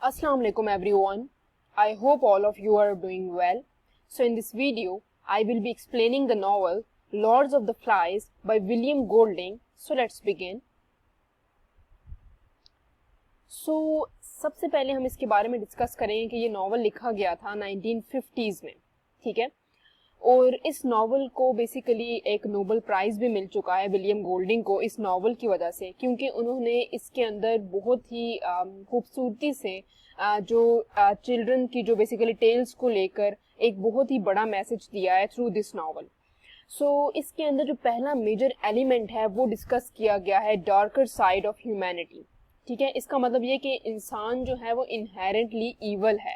Assalamu alaikum everyone. I hope all of you are doing well. So in this video, I will be explaining the novel Lords of the Flies by William Golding. So let's begin. So सबसे पहले हम इसके बारे में discuss करेंगे कि ये novel लिखा गया था 1950s में, ठीक है। और इस नावल को बेसिकली एक नोबेल प्राइज़ भी मिल चुका है विलियम गोल्डिंग को इस नावल की वजह से, क्योंकि उन्होंने इसके अंदर बहुत ही खूबसूरती से जो चिल्ड्रन की जो बेसिकली टेल्स को लेकर एक बहुत ही बड़ा मैसेज दिया है थ्रू दिस नावल। सो इसके अंदर जो पहला मेजर एलिमेंट है वो डिस्कस किया गया है डार्कर साइड ऑफ ह्यूमैनिटी, ठीक है। इसका मतलब ये कि इंसान जो है वो इनहेरेंटली ईवल है,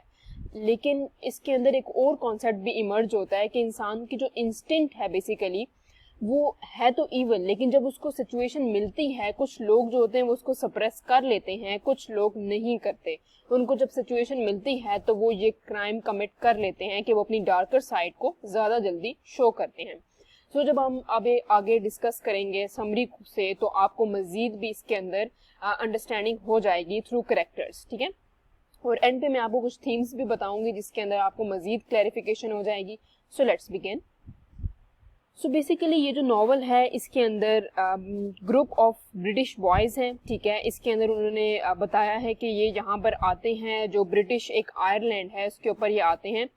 लेकिन इसके अंदर एक और कॉन्सेप्ट भी इमर्ज होता है कि इंसान की जो इंस्टिंक्ट है बेसिकली वो है तो ईवल, लेकिन जब उसको सिचुएशन मिलती है, कुछ लोग जो होते हैं वो उसको सप्रेस कर लेते हैं, कुछ लोग नहीं करते। उनको जब सिचुएशन मिलती है तो वो ये क्राइम कमिट कर लेते हैं कि वो अपनी डार्कर साइड को ज़्यादा जल्दी शो करते हैं। सो जब हम आगे डिस्कस करेंगे समरी से तो आपको मज़ीद भी इसके अंदर अंडरस्टैंडिंग हो जाएगी थ्रू कैरेक्टर्स, ठीक है। और एंड पे मैं आपको कुछ थीम्स भी बताऊंगी जिसके अंदर आपको मजीद क्लैरिफिकेशन हो जाएगी। So let's begin. So basically ये जो नॉवल है इसके अंदर ग्रुप ऑफ ब्रिटिश बॉयज़ हैं, ठीक है। इसके अंदर उन्होंने बताया है कि ये यहाँ पर आते हैं, जो ब्रिटिश एक आयरलैंड है उसके ऊपर ये आते हैं,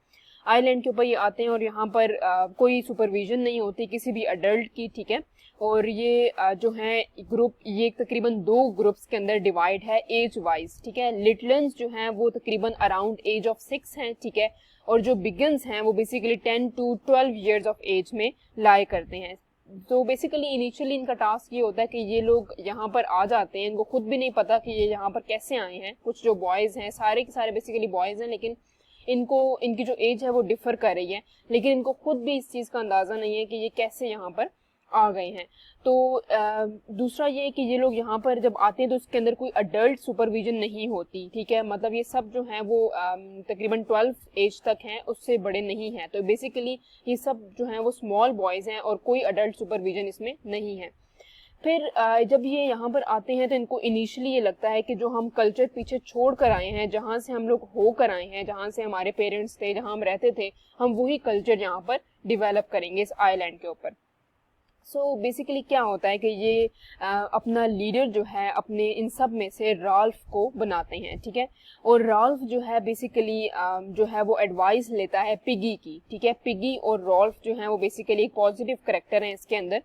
आइलैंड के ऊपर ये आते हैं और यहाँ पर कोई सुपरविजन नहीं होती किसी भी अडल्ट की, ठीक है। और ये जो है ग्रुप, ये तकरीबन 2 ग्रुप्स के अंदर डिवाइड है एज वाइज, ठीक है। लिटलन्स जो हैं वो तकरीबन अराउंड एज ऑफ 6 हैं, ठीक है। और जो बिगिन्स हैं वो basically 10 to 12 years of age में लाई करते हैं। तो बेसिकली इनिशियली इनका टास्क ये होता है कि ये लोग यहाँ पर आ जाते हैं, इनको खुद भी नहीं पता कि ये यहाँ पर कैसे आए हैं। कुछ जो बॉयज़ हैं सारे के सारे बेसिकली बॉयज़ हैं, लेकिन इनकी जो एज है वो डिफर कर रही है, लेकिन इनको खुद भी इस चीज़ का अंदाज़ा नहीं है कि ये कैसे यहाँ पर आ गए हैं। तो दूसरा ये कि ये लोग यहाँ पर जब आते हैं तो इसके अंदर कोई अडल्ट सुपरविजन नहीं होती, ठीक है। मतलब ये सब जो हैं वो तकरीबन 12 एज तक हैं, उससे बड़े नहीं हैं। तो बेसिकली ये सब जो हैं वो स्मॉल बॉयज़ हैं और कोई अडल्ट सुपरविजन इसमें नहीं है। फिर जब ये यहाँ पर आते हैं तो इनको इनिशियली ये लगता है कि जो हम कल्चर पीछे छोड़ कर आए हैं, जहाँ से हम लोग हो कर आए हैं, जहाँ से हमारे पेरेंट्स थे, जहाँ हम रहते थे, हम वही कल्चर यहाँ पर डिवेलप करेंगे इस आइलैंड के ऊपर। सो बेसिकली क्या होता है कि ये अपना लीडर जो है अपने इन सब में से राल्फ को बनाते हैं, ठीक है। और राल्फ जो है बेसिकली जो है वो एडवाइस लेता है पिगी की, ठीक है। पिगी और राल्फ जो है वो बेसिकली एक पॉजिटिव करेक्टर हैं इसके अंदर,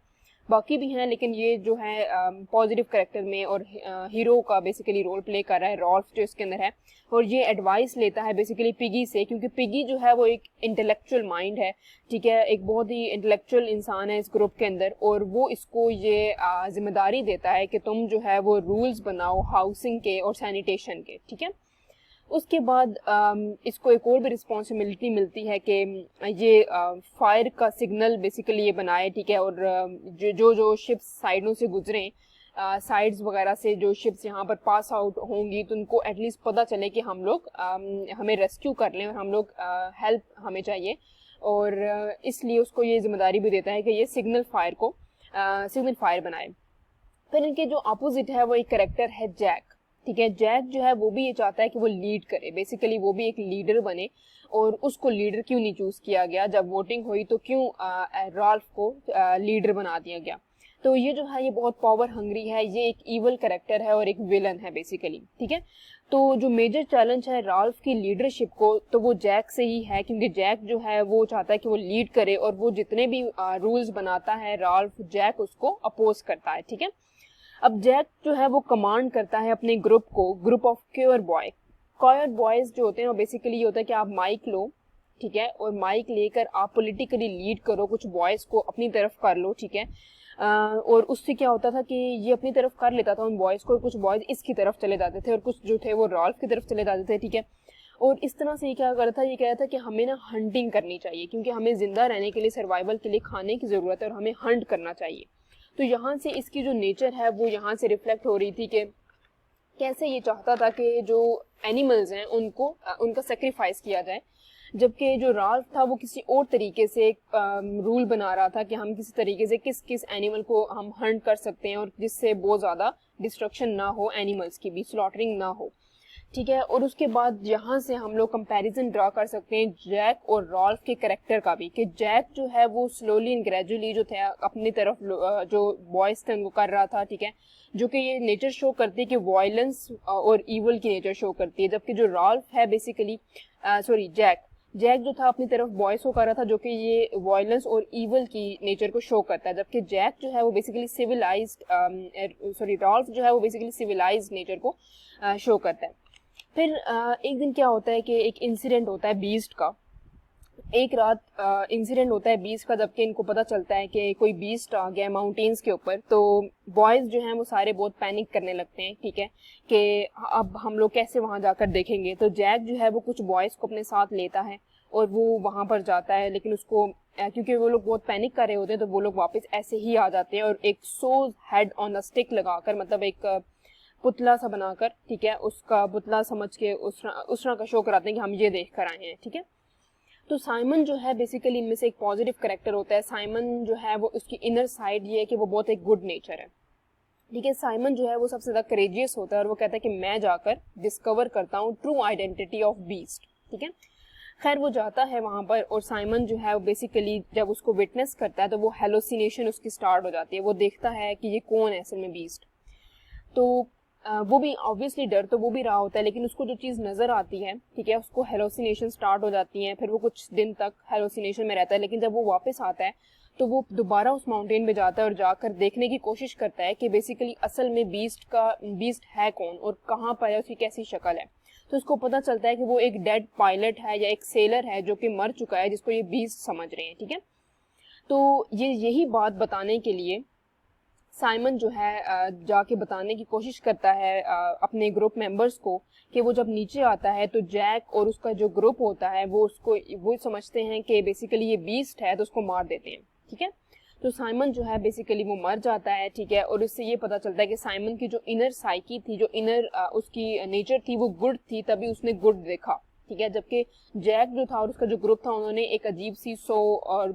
बाकी भी हैं लेकिन ये जो है पॉजिटिव करेक्टर में और हीरो का बेसिकली रोल प्ले कर रहा है राल्फ जो इसके अंदर है। और ये एडवाइस लेता है बेसिकली पिगी से, क्योंकि पिगी जो है वो एक इंटेलेक्चुअल माइंड है, ठीक है, एक बहुत ही इंटेलेक्चुअल इंसान है इस ग्रुप के अंदर। और वो इसको ये जिम्मेदारी देता है कि तुम जो है वो रूल्स बनाओ हाउसिंग के और सैनिटेशन के, ठीक है। उसके बाद इसको एक और भी रिस्पॉन्सिबिलिटी मिलती है कि ये फायर का सिग्नल बेसिकली ये बनाए, ठीक है। और जो शिप्स साइडों से गुजरें, साइड्स वगैरह से जो शिप्स यहाँ पर पास आउट होंगी तो उनको एटलीस्ट पता चले कि हम लोग हमें रेस्क्यू कर लें और हम लोग हेल्प हमें चाहिए। और इसलिए उसको ये जिम्मेदारी भी देता है कि ये सिग्नल फायर बनाए। फिर इनके जो अपोजिट है वो एक करेक्टर है जैक, ठीक है। जैक जो है वो भी ये चाहता है कि वो लीड करे, बेसिकली वो भी एक लीडर बने। और उसको लीडर क्यों नहीं चूज किया गया, जब वोटिंग हुई तो क्यों राल्फ को लीडर बना दिया गया। तो ये जो है ये बहुत पावर हंग्री है, ये एक ईवल कैरेक्टर है और एक विलन है बेसिकली, ठीक है। तो जो मेजर चैलेंज है राल्फ की लीडरशिप को तो वो जैक से ही है, क्योंकि जैक जो है वो चाहता है कि वो लीड करे और वो जितने भी रूल्स बनाता है राल्फ, जैक उसको अपोज करता है, ठीक है। अब जैक जो है वो कमांड करता है अपने ग्रुप को, ग्रुप ऑफ क्योर बॉयज जो होते हैं वो बेसिकली ये होता है कि आप माइक लो, ठीक है, और माइक लेकर आप पॉलिटिकली लीड करो, कुछ बॉयज को अपनी तरफ कर लो, ठीक है। और उससे क्या होता था कि ये अपनी तरफ कर लेता था उन बॉयज को, और कुछ बॉयज इसकी तरफ चले जाते थे और कुछ जो थे वो राल्फ की तरफ चले जाते थे, ठीक है। और इस तरह से ये क्या करता था, ये कह रहा था कि हमें ना हंटिंग करनी चाहिए, क्योंकि हमें जिंदा रहने के लिए, सर्वाइवल के लिए खाने की जरूरत है और हमें हंट करना चाहिए। तो यहाँ से इसकी जो नेचर है वो यहाँ से रिफ्लेक्ट हो रही थी कि कैसे ये चाहता था कि जो एनिमल्स हैं उनको उनका सेक्रीफाइस किया जाए, जबकि जो राल्फ था वो किसी और तरीके से एक रूल बना रहा था कि हम किसी तरीके से किस किस एनिमल को हम हंट कर सकते हैं और जिससे बहुत ज़्यादा डिस्ट्रक्शन ना हो, एनिमल्स की भी स्लॉटरिंग ना हो। ठीक है। और उसके बाद यहाँ से हम लोग कंपैरिजन ड्रा कर सकते हैं जैक और रॉल्फ के करेक्टर का भी, कि जैक जो है वो स्लोली एंड ग्रेजुअली जो था अपनी तरफ जो बॉयज थे उनको कर रहा था, ठीक है, जो कि ये नेचर शो करती है कि वायलेंस और ईवल की नेचर शो करती है। जबकि जो रॉल्फ है बेसिकली जैक जो था अपनी तरफ बॉयज को कर रहा था, जो कि ये वायलेंस और ईवल की नेचर को शो करता है। जबकि जैक जो है वो बेसिकली रॉल्फ जो है वो बेसिकली सिविलाइज्ड नेचर को शो करता है। फिर एक दिन क्या होता है कि एक इंसिडेंट होता है बीस्ट का। एक रात इंसिडेंट होता है बीस्ट का, जबकि इनको पता चलता है कि कोई बीस्ट आ गया माउंटेन्स के ऊपर। तो बॉयज जो हैं वो सारे बहुत पैनिक करने लगते हैं, ठीक है, कि अब हम लोग कैसे वहां जाकर देखेंगे। तो जैक जो है वो कुछ बॉयज को अपने साथ लेता है और वो वहां पर जाता है, लेकिन उसको क्योंकि वो लोग बहुत पैनिक कर रहे होते हैं तो वो लोग वापस ऐसे ही आ जाते हैं और एक so head on the stick लगाकर, मतलब एक पुतला सा बनाकर, ठीक है, उसका पुतला समझ के उस तरह का शो कराते हैं कि हम ये देख कर आए हैं, ठीक है। तो साइमन जो है बेसिकली इनमें से एक पॉजिटिव करेक्टर होता है। साइमन जो है वो उसकी इनर साइड ये है कि वो बहुत एक गुड नेचर है, ठीक है। साइमन जो है वो सबसे ज्यादा करेजियस होता है और वो कहता है कि मैं जाकर डिस्कवर करता हूँ ट्रू आइडेंटिटी ऑफ बीस्ट, ठीक है। खैर वो जाता है वहां पर और साइमन जो है वो बेसिकली जब उसको विटनेस करता है तो वो हेलोसिनेशन उसकी स्टार्ट हो जाती है। वो देखता है कि ये कौन है असल में बीस्ट। तो वो भी ऑब्वियसली डर तो वो भी रहा होता है, लेकिन उसको जो चीज़ नज़र आती है, ठीक है, उसको हेलोसिनेशन स्टार्ट हो जाती हैं। फिर वो कुछ दिन तक हेलोसिनेशन में रहता है, लेकिन जब वो वापस आता है तो वो दोबारा उस माउंटेन पे जाता है और जाकर देखने की कोशिश करता है कि बेसिकली असल में बीस्ट है कौन और कहाँ पर है, उसकी कैसी शक्ल है। तो उसको पता चलता है कि वो एक डेड पायलट है या एक सेलर है जो कि मर चुका है, जिसको ये बीस्ट समझ रहे हैं, ठीक है। तो यही बात बताने के लिए साइमन जो है जाके बताने की कोशिश करता है अपने ग्रुप मेंबर्स को कि वो जब नीचे आता है तो जैक और उसका जो ग्रुप होता है वो समझते हैं कि बेसिकली ये बीस्ट है, तो उसको मार देते हैं, ठीक है। तो साइमन जो है बेसिकली वो मर जाता है, ठीक है। और इससे ये पता चलता है कि साइमन की जो इनर साइकी थी, जो इनर उसकी नेचर थी, वो गुड थी, तभी उसने गुड देखा, ठीक है। जबकि जैक जो था और उसका जो ग्रुप था उन्होंने एक अजीब सी सो और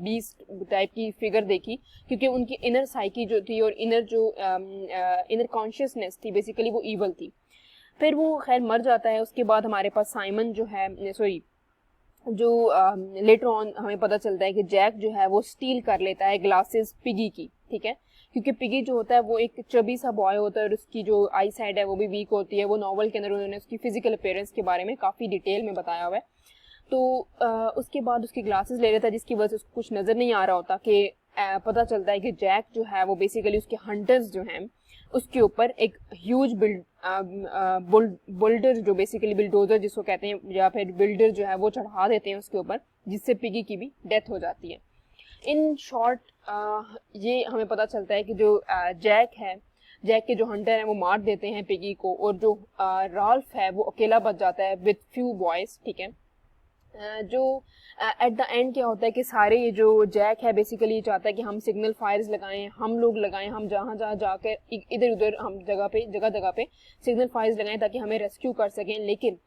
बीस्ट टाइप की फिगर देखी, क्योंकि उनकी इनर साइकी जो थी और इनर कॉन्शियसनेस थी बेसिकली वो ईवल थी। फिर वो खैर मर जाता है। उसके बाद हमारे पास साइमन जो है जो लेटर ऑन हमें पता चलता है कि जैक जो है वो स्टील कर लेता है ग्लासेस पिगी की, ठीक है, क्योंकि पिगी जो होता है वो एक चबी सा बॉय होता है और उसकी जो आई साइड है वो भी वीक होती है। वो नॉवल के अंदर उन्होंने उसकी फिजिकल अपीयरेंस के बारे में काफ़ी डिटेल में बताया हुआ है। तो उसके बाद उसकी ग्लासेस ले लेता है, जिसकी वजह से उसको कुछ नज़र नहीं आ रहा होता, कि पता चलता है कि जैक जो है वो बेसिकली उसके हंटर्स जो हैं उसके ऊपर एक ह्यूज बुल्डर जो बेसिकली बिल्डोजर जिसको कहते हैं या फिर बिल्डर जो है वो चढ़ा देते हैं उसके ऊपर, जिससे पिगी की भी डेथ हो जाती है। इन शॉर्ट ये हमें पता चलता है कि जो जैक के जो हंटर हैं वो मार देते हैं पिगी को, और जो राल्फ है वो अकेला बच जाता है विद फ्यू बॉयज, ठीक है। जो एट द एंड क्या होता है कि सारे ये जो जैक है बेसिकली ये चाहता है कि हम सिग्नल फायर्स लगाएं, हम लोग लगाएं, हम जहाँ जहाँ जाकर इधर उधर हम जगह जगह पे सिग्नल फायर्स लगाएं ताकि हमें रेस्क्यू कर सकें। लेकिन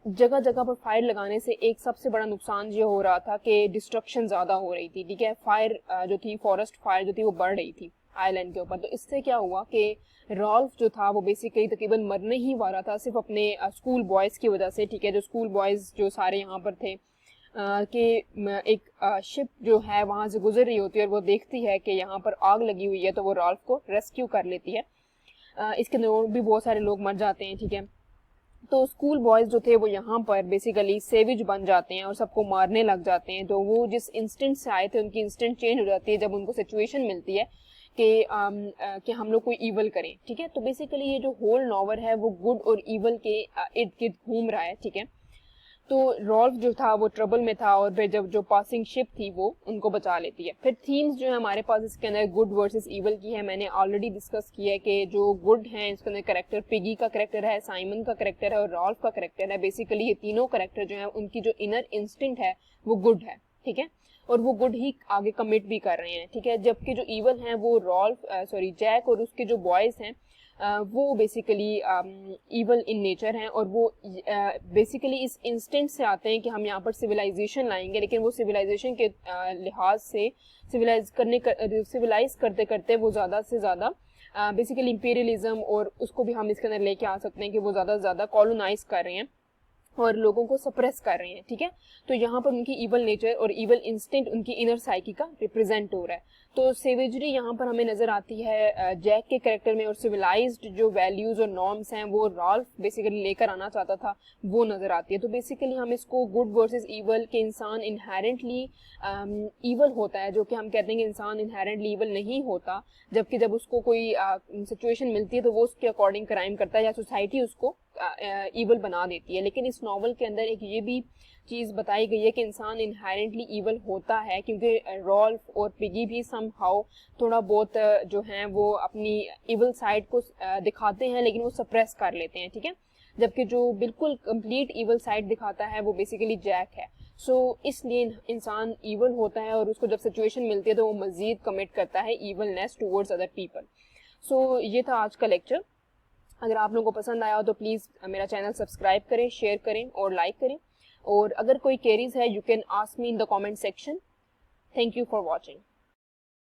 जगह जगह पर फायर लगाने से एक सबसे बड़ा नुकसान ये हो रहा था कि डिस्ट्रक्शन ज़्यादा हो रही थी, ठीक है। फायर जो थी, फॉरेस्ट फायर जो थी वो बढ़ रही थी आइलैंड के ऊपर। तो इससे क्या हुआ कि रॉल्फ जो था वो बेसिकली तकरीबन मरने ही वाला था सिर्फ अपने स्कूल बॉयज़ की वजह से, ठीक है। जो स्कूल बॉयज़ जो सारे यहाँ पर थे कि एक शिप जो है वहाँ से गुजर रही होती है और वो देखती है कि यहाँ पर आग लगी हुई है, तो वो रॉल्फ को रेस्क्यू कर लेती है। इसके अंदर और भी बहुत सारे लोग मर जाते हैं, ठीक है। तो स्कूल बॉयज़ जो थे वो यहाँ पर बेसिकली सेविज बन जाते हैं और सबको मारने लग जाते हैं। तो वो जिस इंस्टेंट से आए थे उनकी इंस्टेंट चेंज हो जाती है जब उनको सिचुएशन मिलती है कि हम लोग कोई ईवल करें, ठीक है। तो बेसिकली ये जो होल नॉवल है वो गुड और ईवल के इर्द गिर्द घूम रहा है, ठीक है। तो रॉल्फ जो था वो ट्रबल में था और फिर जब जो पासिंग शिप थी वो उनको बचा लेती है। फिर थीम्स जो है हमारे पास इसके अंदर गुड वर्सेस ईवल की है। मैंने ऑलरेडी डिस्कस किया है कि जो गुड हैं इसके अंदर करेक्टर पिगी का करेक्टर है, साइमन का करेक्टर है और रॉल्फ का करेक्टर है। बेसिकली ये तीनों करेक्टर जो है उनकी जो इनर इंस्टिंक्ट है वो गुड है, ठीक है, और वो गुड ही आगे कमिट भी कर रहे हैं, ठीक है। जबकि जो ईवल हैं वो जैक और उसके जो बॉयज़ हैं वो बेसिकली ईवल इन नेचर हैं और वो बेसिकली इस इंस्टेंट से आते हैं कि हम यहाँ पर सिविलाइजेशन लाएंगे, लेकिन वो सिविलाइजेशन के लिहाज से सिविलाइज करते करते वो ज़्यादा से ज़्यादा बेसिकली इंपीरियलिज्म, और उसको भी हम इसके अंदर लेके आ सकते हैं कि वो ज़्यादा से ज़्यादा कॉलोनाइज कर रहे हैं और लोगों को सप्रेस कर रहे हैं, ठीक है। तो यहाँ पर उनकी इवल नेचर और इवल इंस्टिंक्ट उनकी इनर साइकी का रिप्रेजेंट हो रहा है। तो सेवेजरी यहाँ पर हमें नजर आती है जैक के कैरेक्टर में, और सिविलाइज्ड जो वैल्यूज और नॉर्म्स हैं वो रॉल्फ बेसिकली लेकर आना चाहता था, वो नजर आती है। तो बेसिकली हम इसको गुड वर्सेस इवल के इंसान इनहेरेंटली इवल होता है, जो कि हम कहते हैं कि इंसान इनहेरेंटली इवल नहीं होता, जबकि जब उसको कोई सिचुएशन मिलती है तो वो उसके अकॉर्डिंग क्राइम करता है या सोसाइटी उसको इवल बना देती है। लेकिन इस नॉवल के अंदर एक ये भी चीज़ बताई गई है कि इंसान इनहेरेंटली इवल होता है, क्योंकि रॉल्फ और पिगी भी समहाउ थोड़ा बहुत जो हैं वो अपनी इवल साइड को दिखाते हैं, लेकिन वो सप्रेस कर लेते हैं, ठीक है। जबकि जो बिल्कुल कंप्लीट इवल साइड दिखाता है वो बेसिकली जैक है। सो इसलिए इंसान इवल होता है, और उसको जब सिचुएशन मिलती है तो वो मजीद कमिट करता है इवलनेस टूवर्ड्स अदर पीपल। सो ये था आज का लेक्चर। अगर आप लोगों को पसंद आया हो तो प्लीज़ मेरा चैनल सब्सक्राइब करें, शेयर करें और लाइक करें। और अगर कोई क्वेरीज है, you can ask me in the comment section. Thank you for watching.